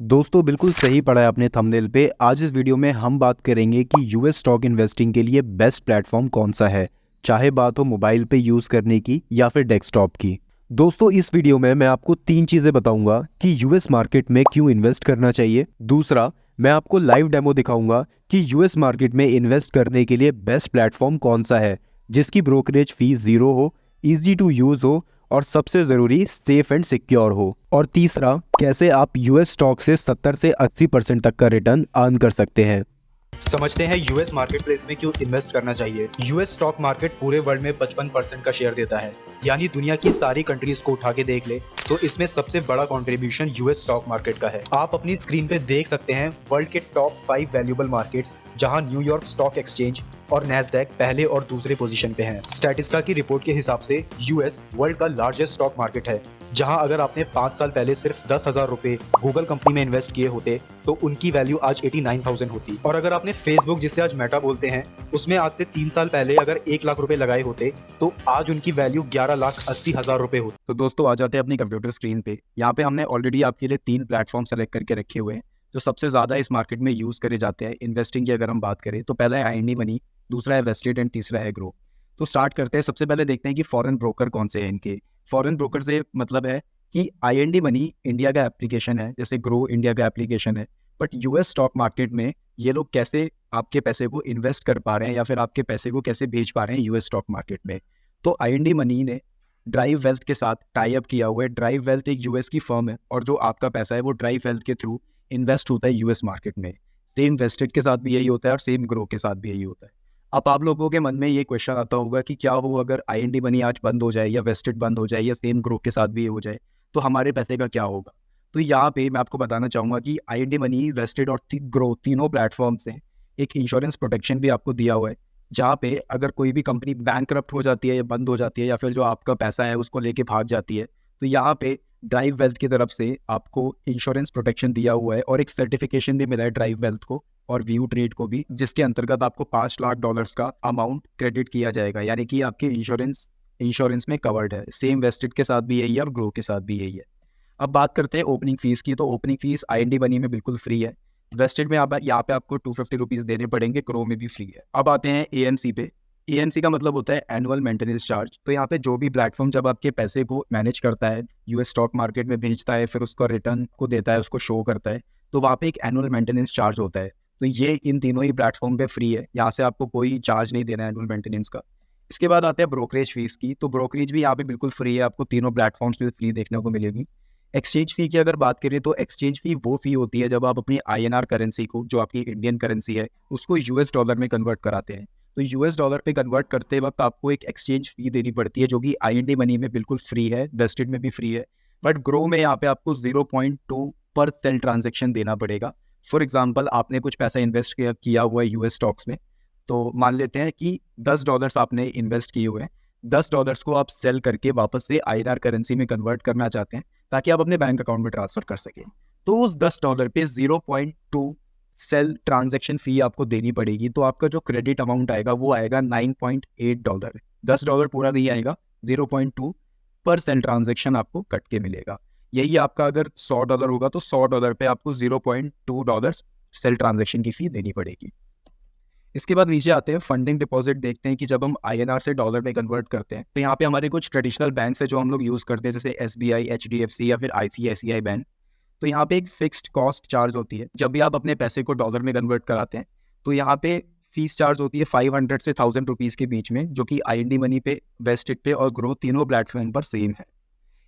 दोस्तों बिल्कुल सही पढ़ा है आपने थंबनेल पे। आज इस वीडियो में हम बात करेंगे कि यूएस स्टॉक इन्वेस्टिंग के लिए बेस्ट प्लेटफॉर्म कौन सा है, चाहे बात हो मोबाइल पे यूज़ करने की या फिर डेस्कटॉप की। दोस्तों इस वीडियो में मैं आपको 3 चीज़ें बताऊंगा कि यूएस मार्केट में क्यों इन्वेस्ट करना चाहिए। दूसरा, मैं आपको लाइव डेमो दिखाऊंगा कि यूएस मार्केट में इन्वेस्ट करने के लिए बेस्ट प्लेटफॉर्म कौन सा है जिसकी ब्रोकरेज फीस ज़ीरो हो, ईजी टू यूज़ हो और सबसे ज़रूरी सेफ एंड सिक्योर हो। और तीसरा, कैसे आप यूएस स्टॉक से 70 से 80% तक का रिटर्न अर्न कर सकते हैं। समझते हैं यूएस मार्केट प्लेस में क्यों इन्वेस्ट करना चाहिए। यूएस स्टॉक मार्केट पूरे वर्ल्ड में 55% का शेयर देता है, यानी दुनिया की सारी कंट्रीज को उठा के देख ले तो इसमें सबसे बड़ा कंट्रीब्यूशन यूएस स्टॉक मार्केट का है। आप अपनी स्क्रीन पे देख सकते हैं वर्ल्ड के टॉप 5 वैल्यूएबल मार्केट्स, जहां न्यूयॉर्क स्टॉक एक्सचेंज और नैस्डैक पहले और दूसरे पोजीशन पे हैं। स्टैटिस्टा की रिपोर्ट के हिसाब से यूएस वर्ल्ड का लार्जेस्ट स्टॉक मार्केट है, जहां अगर आपने 5 साल पहले सिर्फ 10,000 रुपए गूगल कंपनी में इन्वेस्ट किए होते तो उनकी वैल्यू आज 89,000 होती। और अगर आपने फेसबुक, जिसे आज मेटा बोलते हैं, उसमें आज से 3 साल पहले अगर 1 लाख रुपए लगाए होते तो आज उनकी वैल्यू 11,80,000 रुपए होती। तो दोस्तों आ जाते हैं अपनी कंप्यूटर स्क्रीन पे। यहाँ पे हमने ऑलरेडी आपके लिए 3 प्लेटफॉर्म सेलेक्ट करके रखे हुए हैं जो सबसे ज़्यादा इस मार्केट में यूज़ करे जाते हैं इन्वेस्टिंग की। अगर हम बात करें तो पहला है आईएनडी मनी, दूसरा है वेस्टेड एंड तीसरा है ग्रो। तो स्टार्ट करते हैं। सबसे पहले देखते हैं कि फॉरेन ब्रोकर कौन से हैं इनके। फॉरेन ब्रोकर से मतलब है कि आईएनडी मनी इंडिया का एप्लीकेशन है, जैसे ग्रो इंडिया का एप्लीकेशन है, बट यूएस स्टॉक मार्केट में ये लोग कैसे आपके पैसे को इन्वेस्ट कर पा रहे हैं या फिर आपके पैसे को कैसे भेज पा रहे हैं यूएस स्टॉक मार्केट में। तो आईएनडी मनी ने ड्राइव वेल्थ के साथ टाई अप किया हुआ है। ड्राइव वेल्थ एक यूएस की फर्म है और जो आपका पैसा है वो ड्राइव वेल्थ के थ्रू इन्वेस्ट होता है यूएस मार्केट में। सेम वेस्टेड के साथ भी यही होता है और सेम ग्रो के साथ भी यही होता है। अब आप लोगों के मन में ये क्वेश्चन आता होगा कि क्या हो अगर आईएनडी मनी आज बंद हो जाए या वेस्टेड बंद हो जाए या सेम ग्रो के साथ भी ये हो जाए तो हमारे पैसे का क्या होगा। तो यहाँ पे मैं आपको बताना चाहूँगा कि आईएनडी मनी, वेस्टेड और ग्रो तीनों प्लेटफॉर्म से एक इंश्योरेंस प्रोटेक्शन भी आपको दिया हुआ है, जहाँ पे अगर कोई भी कंपनी बैंकरप्ट हो जाती है या बंद हो जाती है या फिर जो आपका पैसा है उसको लेके भाग जाती है, तो यहाँ पे ड्राइव वेल्थ की तरफ से आपको इंश्योरेंस प्रोटेक्शन दिया हुआ है और एक सर्टिफिकेशन भी मिला है ड्राइव वेल्थ को और व्यू ट्रेड को भी, जिसके अंतर्गत आपको $5 लाख का अमाउंट क्रेडिट किया जाएगा, यानी कि आपके इंश्योरेंस में कवर्ड है। सेम वेस्टेड के साथ भी यही है और ग्रो के साथ भी यही है। अब बात करते हैं ओपनिंग फीस की। तो ओपनिंग फीस आईएनडी मनी में बिल्कुल फ्री है, वेस्टेड में आप यहाँ पे आपको 250 रुपीज़ देने पड़ेंगे, क्रो में भी फ्री है। अब आते हैं एएमसी पे। एएमसी का मतलब होता है एनुअल मेंटेनेंस चार्ज। तो यहाँ पे जो भी प्लेटफॉर्म जब आपके पैसे को मैनेज करता है, यूएस स्टॉक मार्केट में भेजता है, फिर उसका रिटर्न को देता है, उसको शो करता है, तो वहाँ पे एक एनुअल मेंटेनेंस चार्ज होता है। तो ये इन तीनों ही प्लेटफॉर्म पे फ्री है, यहाँ से आपको कोई चार्ज नहीं देना है एनुअल मेंटेनेंस का। इसके बाद आते हैं ब्रोकरेज फीस की। तो ब्रोकरेज भी यहाँ पे बिल्कुल फ्री है, आपको तीनों प्लेटफॉर्म्स पे फ्री देखने को मिलेगी। एक्सचेंज फ़ी की अगर बात करें तो एक्सचेंज फ़ी वो फ़ी होती है जब आप अपनी आईएनआर करेंसी को, जो आपकी इंडियन करेंसी है, उसको यूएस डॉलर में कन्वर्ट कराते हैं। तो यूएस डॉलर पे कन्वर्ट करते वक्त आपको एक एक्सचेंज फ़ी देनी पड़ती है, जो कि आईएनडी मनी में बिल्कुल फ्री है, वेस्टेड में भी फ्री है, बट ग्रो में यहाँ पे आपको 0.2 पर सेल ट्रांजेक्शन देना पड़ेगा। फॉर एग्जाम्पल, आपने कुछ पैसा इन्वेस्ट किया हुआ है यूएस स्टॉक्स में, तो मान लेते हैं कि $10 आपने इन्वेस्ट किए हुए हैं, $10 को आप सेल करके वापस से आईएनआर करेंसी में कन्वर्ट करना चाहते हैं ताकि आप अपने बैंक अकाउंट में ट्रांसफर कर सकें। तो उस $10 पे 0.2 सेल ट्रांजैक्शन फी आपको देनी पड़ेगी। तो आपका जो क्रेडिट अमाउंट आएगा वो आएगा $9.8। $10 पूरा नहीं आएगा, 0.2 पर सेल ट्रांजैक्शन आपको कट के मिलेगा। यही आपका अगर $100 होगा तो $100 पे आपको $0.2 सेल ट्रांजैक्शन की फी देनी पड़ेगी। इसके बाद नीचे आते हैं फंडिंग डिपॉजिट। देखते हैं कि जब हम आईएनआर से डॉलर में कन्वर्ट करते हैं तो यहाँ पे हमारे कुछ ट्रेडिशनल बैंक है जो हम लोग यूज़ करते हैं, जैसे एसबीआई, एचडीएफसी या फिर आईसीआईसीआई बैंक। तो यहाँ पे एक फिक्स्ड कॉस्ट चार्ज होती है जब भी आप अपने पैसे को डॉलर में कन्वर्ट कराते हैं। तो यहाँ पे फीस चार्ज होती है 500 से 1000 रुपीज़ के बीच में, जो कि आईएनडी मनी पे, वेस्टेड पे और ग्रो तीनों प्लेटफॉर्म पर सेम है।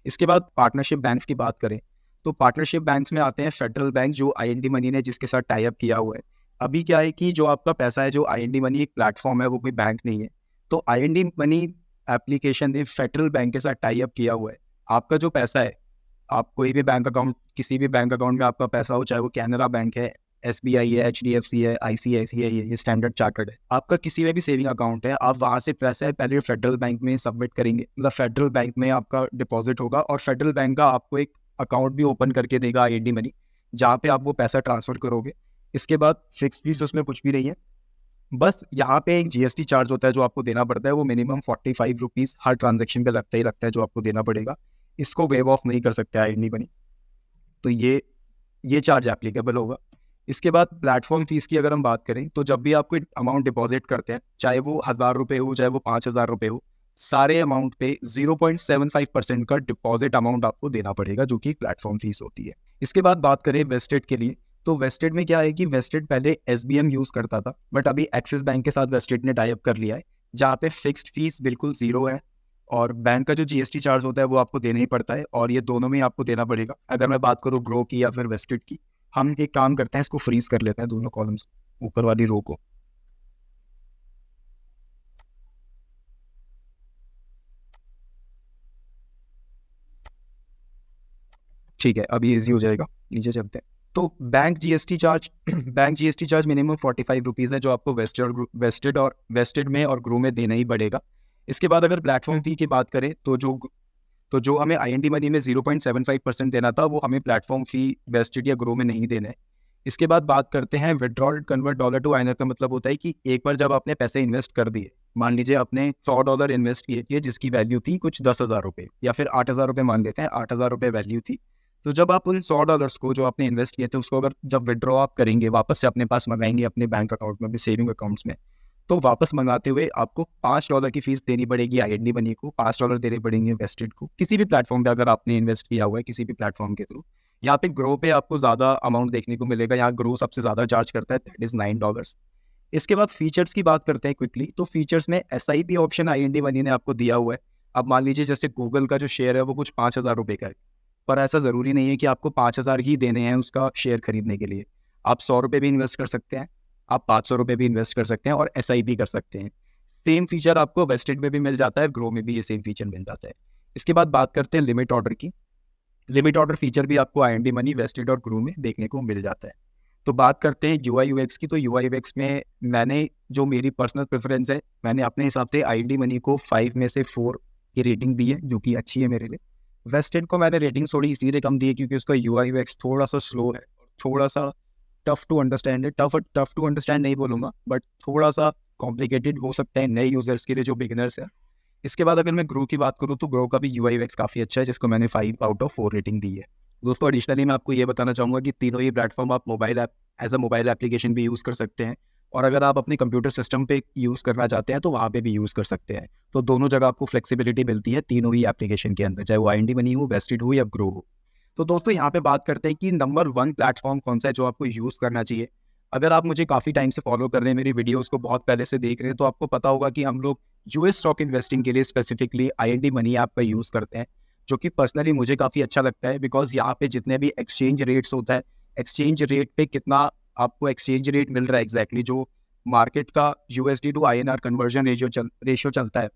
इसके बाद पार्टनरशिप बैंक्स की बात करें तो पार्टनरशिप बैंक्स में आते हैं फेडरल बैंक, जो आईएनडी मनी ने जिसके साथ टाई अप किया हुआ है। अभी क्या है कि जो आपका पैसा है, जो आईएनडी मनी एक प्लेटफॉर्म है, वो कोई बैंक नहीं है। तो आईएनडी मनी एप्लीकेशन ने फेडरल बैंक के साथ टाई अप किया हुआ है। आपका जो पैसा है, आप कोई भी बैंक अकाउंट, किसी भी बैंक अकाउंट में आपका पैसा हो, चाहे वो कैनरा बैंक है, एसबीआई है, एचडीएफसी है, आईसीआईसीआई है, ये स्टैंडर्ड चार्टर्ड है, आपका किसी में भी सेविंग अकाउंट है, आप वहाँ से पैसा पहले फेडरल बैंक में सबमिट करेंगे, मतलब फेडरल बैंक में आपका डिपॉजिट होगा और फेडरल बैंक का आपको एक अकाउंट भी ओपन करके देगा आईएनडी मनी, जहाँ पे आप वो पैसा ट्रांसफर करोगे। इसके बाद फिक्स फीस उसमें कुछ भी नहीं है, बस यहाँ पे एक जीएसटी चार्ज होता है जो आपको देना पड़ता है। वो मिनिमम 45 रुपीज़ हर ट्रांजेक्शन पे लगता है जो आपको देना पड़ेगा। इसको वेव ऑफ नहीं कर सकते आईएनडी मनी। तो ये ये चार्ज एप्लीकेबल होगा। इसके बाद प्लेटफॉर्म फीस की अगर हम बात करें तो जब भी आप कोई अमाउंट डिपॉजिट करते हैं, चाहे वो 1,000 रुपये हो चाहे वो 5,000 रुपये हो, सारे अमाउंट पे 0.75% का डिपॉजिट अमाउंट आपको देना पड़ेगा, जो कि प्लेटफॉर्म फीस होती है। इसके बाद बात करें वेस्टेड के लिए, तो वेस्टेड में क्या है कि वेस्टेड पहले SBM यूज करता था, बट अभी एक्सिस बैंक के साथ वेस्टेड ने टाई अप कर लिया है, जहाँ पे फिक्स्ड फीस बिल्कुल जीरो है और बैंक का जो GST चार्ज होता है वो आपको देना ही पड़ता है, और ये दोनों में आपको देना पड़ेगा। अगर मैं बात करूँ ग्रो की या फिर वेस्टेड की, हम एक काम करते हैं, इसको फ्रीज कर लेते हैं दोनों कॉलम्स, ऊपर वाली रो को। ठीक है, अभी इजी हो जाएगा, नीचे चलते हैं। तो bank GST charge bank GST charge minimum 45 rupees है, जो आपको वेस्टेड में और ग्रो में देना ही पड़ेगा। इसके बाद अगर प्लेटफॉर्म फी की बात करें तो जो हमें IND मनी में 0.75% देना था, वो हमें प्लेटफॉर्म फी वेस्टेड या ग्रो में नहीं देना है। इसके बाद बात करते हैं withdrawal convert dollar to INR का मतलब होता है कि एक बार जब आपने पैसे इन्वेस्ट कर दिए, मान लीजिए आपने $100 इन्वेस्ट किए जिसकी वैल्यू थी कुछ 10,000 रुपये या फिर 8,000 रुपये, मान लेते हैं 8,000 रुपये वैल्यू थी। तो जब आप उन $100 को जो आपने इन्वेस्ट किए थे उसको अगर जब विड्रॉ आप करेंगे, वापस से अपने पास मंगाएंगे अपने बैंक अकाउंट में, अपने सेविंग अकाउंट्स में, तो वापस मंगाते हुए आपको $5 की फीस देनी पड़ेगी IND मनी को, $5 देने पड़ेंगे वेस्टेड को, किसी भी प्लेटफॉर्म पे अगर आपने इन्वेस्ट किया हुआ है किसी भी प्लेटफॉर्म के थ्रू। यहाँ पे ग्रो पे आपको ज़्यादा अमाउंट देखने को मिलेगा, यहाँ ग्रो सबसे ज़्यादा चार्ज करता है, दैट इज़ $9। इसके बाद फीचर्स की बात करते हैं क्विकली, तो फीचर्स में SIP ऑप्शन IND मनी ने आपको दिया हुआ है। अब मान लीजिए जैसे गूगल का जो शेयर है वो कुछ 5,000 रुपये का है, पर ऐसा ज़रूरी नहीं है कि आपको 5,000 ही देने हैं उसका शेयर खरीदने के लिए। आप 100 रुपये भी इन्वेस्ट कर सकते हैं, आप 500 रुपये भी इन्वेस्ट कर सकते हैं और SIP कर सकते हैं। सेम फीचर आपको वेस्टेड में भी मिल जाता है, ग्रो में भी ये सेम फीचर मिल जाता है। इसके बाद बात करते हैं लिमिट ऑर्डर की। लिमिट ऑर्डर फीचर भी आपको IND मनी, वेस्टेड और ग्रो में देखने को मिल जाता है। तो बात करते हैं UI UX की, तो UI UX में मैंने जो मेरी पर्सनल प्रेफरेंस है, मैंने अपने हिसाब से IND मनी को 5 में से 4 की रेटिंग दी है, जो कि अच्छी है मेरे लिए। वेस्टेड को मैंने रेटिंग थोड़ी इसीलिए कम दी है क्योंकि उसका UI UX थोड़ा सा स्लो है, थोड़ा सा टफ टू अंडरस्टैंड है। टफ टू अंडरस्टैंड नहीं बोलूँगा, बट थोड़ा सा कॉम्प्लिकेटेड हो सकता है नए यूजर्स के लिए जो बिगिनर्स है। इसके बाद अगर मैं ग्रो की बात करूँ तो ग्रो का भी UI UX काफ़ी अच्छा है, जिसको मैंने 5 आउट ऑफ 4 रेटिंग दी है। दोस्तों एडिशनली मैं आपको ये बताना चाहूँगा कि तीनों ही प्लेटफॉर्म आप mobile app as a mobile application भी यूज़ कर सकते हैं, और अगर आप अपने कंप्यूटर सिस्टम पे यूज़ करना चाहते हैं तो वहाँ पे भी यूज़ कर सकते हैं। तो दोनों जगह आपको फ्लेक्सिबिलिटी मिलती है तीनों ही एप्लीकेशन के अंदर, चाहे वो IND मनी हो, वेस्टेड हो या ग्रो हो। तो दोस्तों यहाँ पे बात करते हैं कि नंबर 1 प्लेटफॉर्म कौन सा है जो आपको यूज़ करना चाहिए। अगर आप मुझे काफ़ी टाइम से फॉलो कर रहे हैं, मेरी वीडियोज़ को बहुत पहले से देख रहे हैं, तो आपको पता होगा कि हम लोग US स्टॉक इन्वेस्टिंग के लिए स्पेसिफिकली IND मनी ऐप का यूज़ करते हैं, जो कि पर्सनली मुझे काफ़ी अच्छा लगता है, बिकॉज यहाँ पे जितने भी एक्सचेंज रेट्स होता है, एक्सचेंज रेट पे कितना आपको एक्सचेंज रेट मिल रहा है एग्जैक्टली, जो मार्केट का USD to INR conversion ratio चलता है,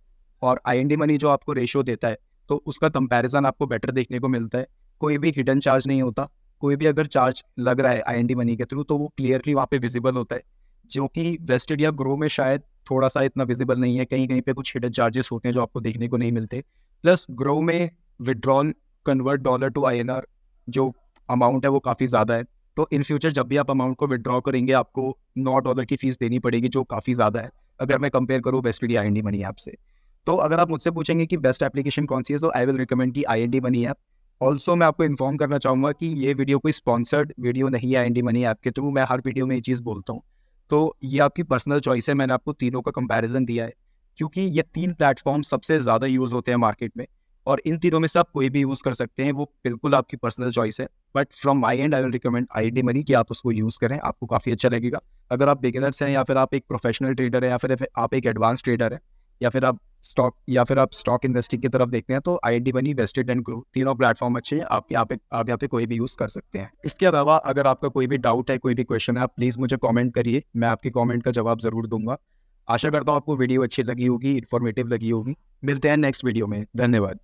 और IND मनी जो आपको रेशियो देता है, तो उसका कंपैरिजन आपको बेटर देखने को मिलता है। कोई भी हिडन चार्ज नहीं होता, कोई भी अगर चार्ज लग रहा है IND मनी के थ्रू तो वो क्लियरली वहाँ पे विजिबल होता है, जो कि वेस्टेड या ग्रो में शायद थोड़ा सा इतना विजिबल नहीं है, कहीं कहीं पे कुछ हिडन चार्जेस होते हैं जो आपको देखने को नहीं मिलते। प्लस ग्रो में withdrawal convert dollar to INR जो अमाउंट है वो काफ़ी ज़्यादा है, तो इन फ्यूचर जब भी आप अमाउंट को विड्रॉ करेंगे आपको $9 की फीस देनी पड़ेगी, जो काफ़ी ज़्यादा है अगर मैं कंपेयर करूँ वेस्टेड या IND मनी ऐप से। तो अगर आप मुझसे पूछेंगे कि बेस्ट एप्लीकेशन कौन सी है, तो आई विल रिकमेंड की IND मनी ऐप। ऑल्सो मैं आपको इन्फॉर्म करना चाहूँगा कि ये वीडियो कोई स्पॉन्सर्ड वीडियो नहीं है IND मनी ऐप के थ्रू, मैं हर वीडियो में ये चीज़ बोलता हूँ। तो ये आपकी पर्सनल चॉइस है, मैंने आपको तीनों का कंपैरिजन दिया है, क्योंकि ये 3 प्लेटफॉर्म सबसे ज़्यादा यूज़ होते हैं मार्केट में, और इन तीनों में से आप कोई भी यूज़ कर सकते हैं, वो बिल्कुल आपकी पर्सनल चॉइस है। But from my and I will recommend IND money कि आप उसको यूज़ करें, आपको काफ़ी अच्छा लगेगा। अगर आप बिगिनर्स हैं, या फिर आप एक प्रोफेशनल ट्रेडर हैं, या फिर आप एक एडवांस ट्रेडर हैं, या फिर आप स्टॉक इन्वेस्टिंग की तरफ देखते हैं, तो IND money, Vested and Groww तीनों प्लेटफॉर्म अच्छे हैं, आप यहाँ पे कोई भी यूज़ कर सकते हैं। इसके अलावा अगर आपका कोई भी डाउट है, कोई भी क्वेश्चन है, आप प्लीज़ मुझे कमेंट करिए, मैं आपके कमेंट का जवाब ज़रूर दूंगा। आशा करता हूँ आपको वीडियो अच्छी लगी होगी, इन्फॉर्मेटिव लगी होगी। मिलते हैं नेक्स्ट वीडियो में, धन्यवाद।